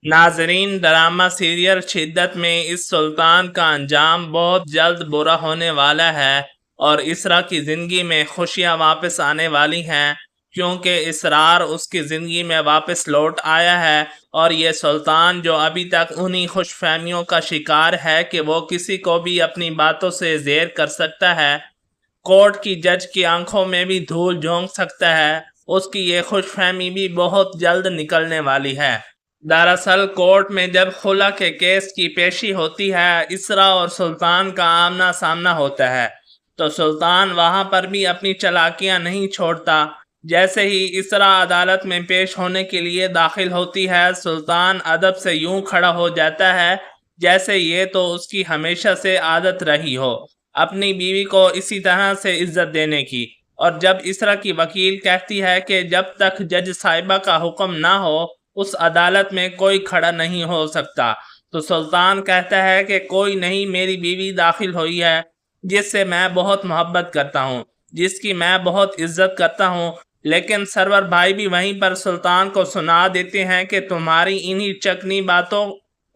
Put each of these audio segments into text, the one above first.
ناظرین، drama serial شدت میں اس سلطان کا انجام بہت جلد برا ہونے والا ہے اور اسرا کی زندگی میں خوشیاں واپس آنے والی ہیں، کیونکہ اسرار اس کی زندگی میں واپس لوٹ آیا ہے اور یہ سلطان جو ابھی تک انہی خوش فہمیوں کا شکار ہے کہ وہ کسی کو بھی اپنی باتوں سے زیر کر سکتا ہے، کورٹ کی جج کی آنکھوں میں بھی دھول جھونک سکتا ہے، اس کی یہ خوش فہمی بھی بہت جلد نکلنے والی ہے۔ دراصل کورٹ میں جب خلا کے کیس کی پیشی ہوتی ہے، اسرا اور سلطان کا آمنا سامنا ہوتا ہے، تو سلطان وہاں پر بھی اپنی چالاکیاں نہیں چھوڑتا۔ جیسے ہی اسرا عدالت میں پیش ہونے کے لیے داخل ہوتی ہے، سلطان ادب سے یوں کھڑا ہو جاتا ہے جیسے یہ تو اس کی ہمیشہ سے عادت رہی ہو، اپنی بیوی کو اسی طرح سے عزت دینے کی۔ اور جب اسرا کی وکیل کہتی ہے کہ جب تک جج صاحبہ کا حکم نہ ہو اس عدالت میں کوئی کھڑا نہیں ہو سکتا، تو سلطان کہتا ہے کہ کوئی نہیں، میری بیوی داخل ہوئی ہے جس سے میں بہت محبت کرتا ہوں، جس کی میں بہت عزت کرتا ہوں۔ لیکن سرور بھائی بھی وہیں پر سلطان کو سنا دیتے ہیں کہ تمہاری انہی چکنی باتوں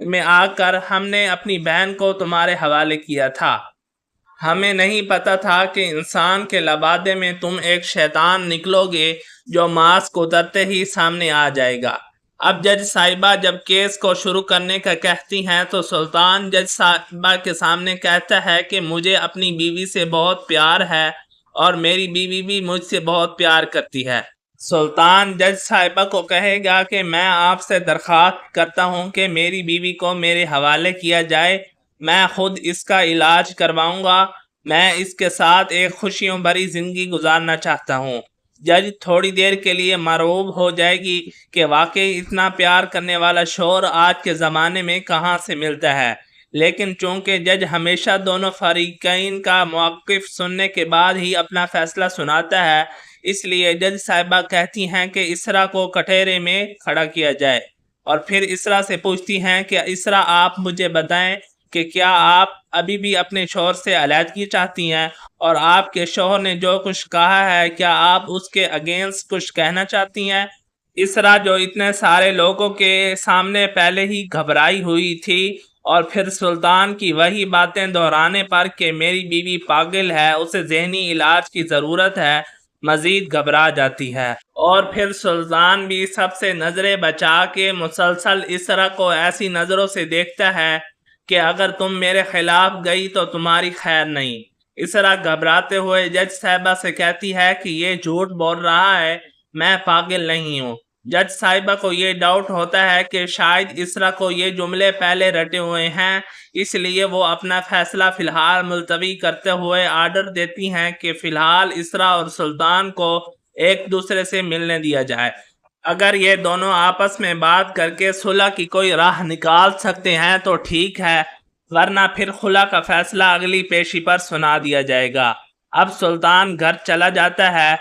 میں آ کر ہم نے اپنی بہن کو تمہارے حوالے کیا تھا، ہمیں نہیں پتا تھا کہ انسان کے لبادے میں تم ایک شیطان نکلو گے جو ماسک اترتے ہی سامنے آ جائے گا۔ اب جج صاحبہ جب کیس کو شروع کرنے کا کہتی ہیں تو سلطان جج صاحبہ کے سامنے کہتا ہے کہ مجھے اپنی بیوی سے بہت پیار ہے اور میری بیوی بھی مجھ سے بہت پیار کرتی ہے۔ سلطان جج صاحبہ کو کہے گا کہ میں آپ سے درخواست کرتا ہوں کہ میری بیوی کو میرے حوالے کیا جائے، میں خود اس کا علاج کرواؤں گا، میں اس کے ساتھ ایک خوشیوں بھری زندگی گزارنا چاہتا ہوں۔ جج تھوڑی دیر کے لیے مرعوب ہو جائے گی کہ واقعی اتنا پیار کرنے والا شوہر آج کے زمانے میں کہاں سے ملتا ہے، لیکن چونکہ جج ہمیشہ دونوں فریقین کا موقف سننے کے بعد ہی اپنا فیصلہ سناتا ہے، اس لیے جج صاحبہ کہتی ہیں کہ اسرا کو کٹہرے میں کھڑا کیا جائے، اور پھر اسرا سے پوچھتی ہیں کہ اسرا آپ مجھے بتائیں کہ کیا آپ ابھی بھی اپنے شوہر سے علیحدگی چاہتی ہیں، اور آپ کے شوہر نے جو کچھ کہا ہے کیا آپ اس کے اگینسٹ کچھ کہنا چاہتی ہیں؟ اسرا جو اتنے سارے لوگوں کے سامنے پہلے ہی گھبرائی ہوئی تھی اور پھر سلطان کی وہی باتیں دہرانے پر کہ میری بیوی پاگل ہے، اسے ذہنی علاج کی ضرورت ہے، مزید گھبرا جاتی ہے۔ اور پھر سلطان بھی سب سے نظریں بچا کے مسلسل اسرا کو ایسی نظروں سے دیکھتا ہے کہ اگر تم میرے خلاف گئی تو تمہاری خیر نہیں۔ اسرا گھبراتے ہوئے جج صاحبہ سے کہتی ہے کہ یہ جھوٹ بول رہا ہے، میں پاگل نہیں ہوں۔ جج صاحبہ کو یہ ڈاؤٹ ہوتا ہے کہ شاید اسرا کو یہ جملے پہلے رٹے ہوئے ہیں، اس لیے وہ اپنا فیصلہ فی الحال ملتوی کرتے ہوئے آرڈر دیتی ہیں کہ فی الحال اسرا اور سلطان کو ایک دوسرے سے ملنے دیا جائے۔ اگر یہ دونوں آپس میں بات کر کے صلح کی کوئی راہ نکال سکتے ہیں تو ٹھیک ہے، ورنہ پھر خلا کا فیصلہ اگلی پیشی پر سنا دیا جائے گا۔ اب سلطان گھر چلا جاتا ہے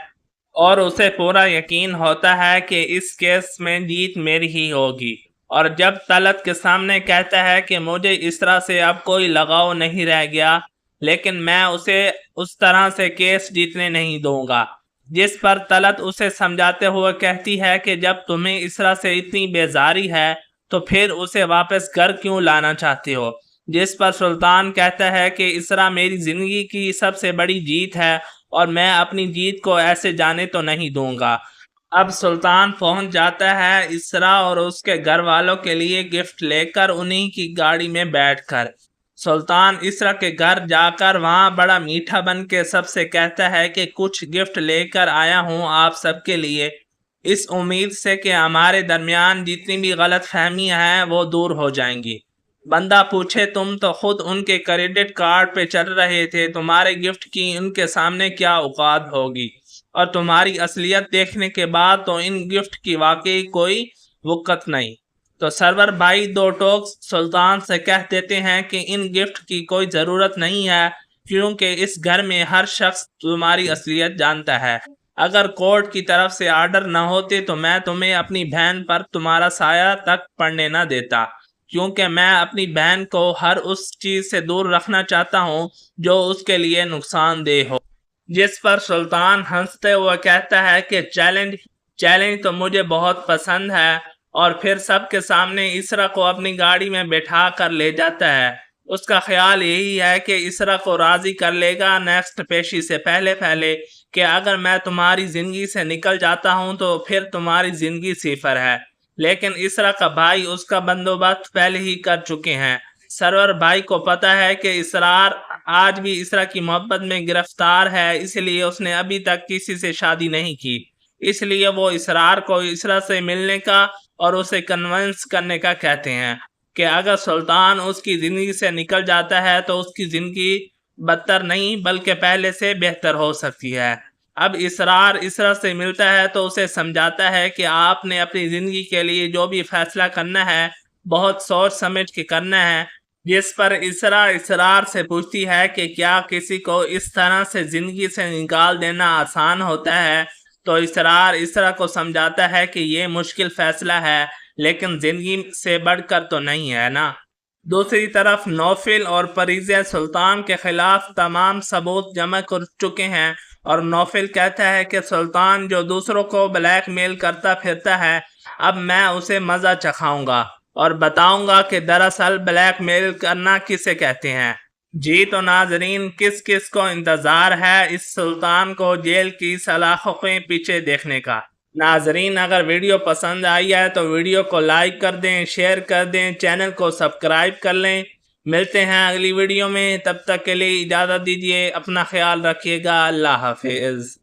اور اسے پورا یقین ہوتا ہے کہ اس کیس میں جیت میری ہی ہوگی، اور جب طلعت کے سامنے کہتا ہے کہ مجھے اسرا سے اب کوئی لگاؤ نہیں رہ گیا، لیکن میں اسے اس طرح سے کیس جیتنے نہیں دوں گا، جس پر طلعت اسے سمجھاتے ہوئے کہتی ہے کہ جب تمہیں اسرا سے اتنی بیزاری ہے تو پھر اسے واپس گھر کیوں لانا چاہتے ہو، جس پر سلطان کہتا ہے کہ اسرا میری زندگی کی سب سے بڑی جیت ہے اور میں اپنی جیت کو ایسے جانے تو نہیں دوں گا۔ اب سلطان پہنچ جاتا ہے اسرا اور اس کے گھر والوں کے لیے گفٹ لے کر انہی کی گاڑی میں بیٹھ کر۔ سلطان اسرا کے گھر جا کر وہاں بڑا میٹھا بن کے سب سے کہتا ہے کہ کچھ گفٹ لے کر آیا ہوں آپ سب کے لیے، اس امید سے کہ ہمارے درمیان جتنی بھی غلط فہمیاں ہیں وہ دور ہو جائیں گی۔ بندہ پوچھے تم تو خود ان کے کریڈٹ کارڈ پہ چل رہے تھے، تمہارے گفٹ کی ان کے سامنے کیا اوقات ہوگی، اور تمہاری اصلیت دیکھنے کے بعد تو ان گفٹ کی واقعی کوئی وقت نہیں۔ تو سرور بھائی دو ٹوک سلطان سے کہہ دیتے ہیں کہ ان گفٹ کی کوئی ضرورت نہیں ہے، کیونکہ اس گھر میں ہر شخص تمہاری اصلیت جانتا ہے۔ اگر کورٹ کی طرف سے آرڈر نہ ہوتے تو میں تمہیں اپنی بہن پر تمہارا سایہ تک پڑنے نہ دیتا، کیونکہ میں اپنی بہن کو ہر اس چیز سے دور رکھنا چاہتا ہوں جو اس کے لیے نقصان دہ ہو۔ جس پر سلطان ہنستے ہوئے کہتا ہے کہ چیلنج تو مجھے بہت پسند ہے، اور پھر سب کے سامنے اسرا کو اپنی گاڑی میں بٹھا کر لے جاتا ہے۔ اس کا خیال یہی ہے کہ اسرا کو راضی کر لے گا نیکسٹ پیشی سے پہلے کہ اگر میں تمہاری زندگی سے نکل جاتا ہوں تو پھر تمہاری زندگی صفر ہے، لیکن اسرا کا بھائی اس کا بندوبست پہلے ہی کر چکے ہیں۔ سرور بھائی کو پتا ہے کہ اسرار آج بھی اسرا کی محبت میں گرفتار ہے، اس لیے اس نے ابھی تک کسی سے شادی نہیں کی، اس لیے وہ اسرار کو اسرا سے ملنے کا اور اسے کنونس کرنے کا کہتے ہیں کہ اگر سلطان اس کی زندگی سے نکل جاتا ہے تو اس کی زندگی بدتر نہیں بلکہ پہلے سے بہتر ہو سکتی ہے۔ اب اسرار اسرا سے ملتا ہے تو اسے سمجھاتا ہے کہ آپ نے اپنی زندگی کے لیے جو بھی فیصلہ کرنا ہے بہت سوچ سمجھ کے کرنا ہے، جس پر اسرا اسرار سے پوچھتی ہے کہ کیا کسی کو اس طرح سے زندگی سے نکال دینا آسان ہوتا ہے؟ تو اسرار اسرا کو سمجھاتا ہے کہ یہ مشکل فیصلہ ہے لیکن زندگی سے بڑھ کر تو نہیں ہے نا۔ دوسری طرف نوفل اور پریزہ سلطان کے خلاف تمام ثبوت جمع کر چکے ہیں اور نوفل کہتا ہے کہ سلطان جو دوسروں کو بلیک میل کرتا پھرتا ہے اب میں اسے مزہ چکھاؤں گا اور بتاؤں گا کہ دراصل بلیک میل کرنا کسے کہتے ہیں۔ جی تو ناظرین، کس کس کو انتظار ہے اس سلطان کو جیل کی سلاخوں کے پیچھے دیکھنے کا؟ ناظرین، اگر ویڈیو پسند آئی ہے تو ویڈیو کو لائک کر دیں، شیئر کر دیں، چینل کو سبسکرائب کر لیں۔ ملتے ہیں اگلی ویڈیو میں، تب تک کے لیے اجازت دیجیے، اپنا خیال رکھیے گا، اللہ حافظ۔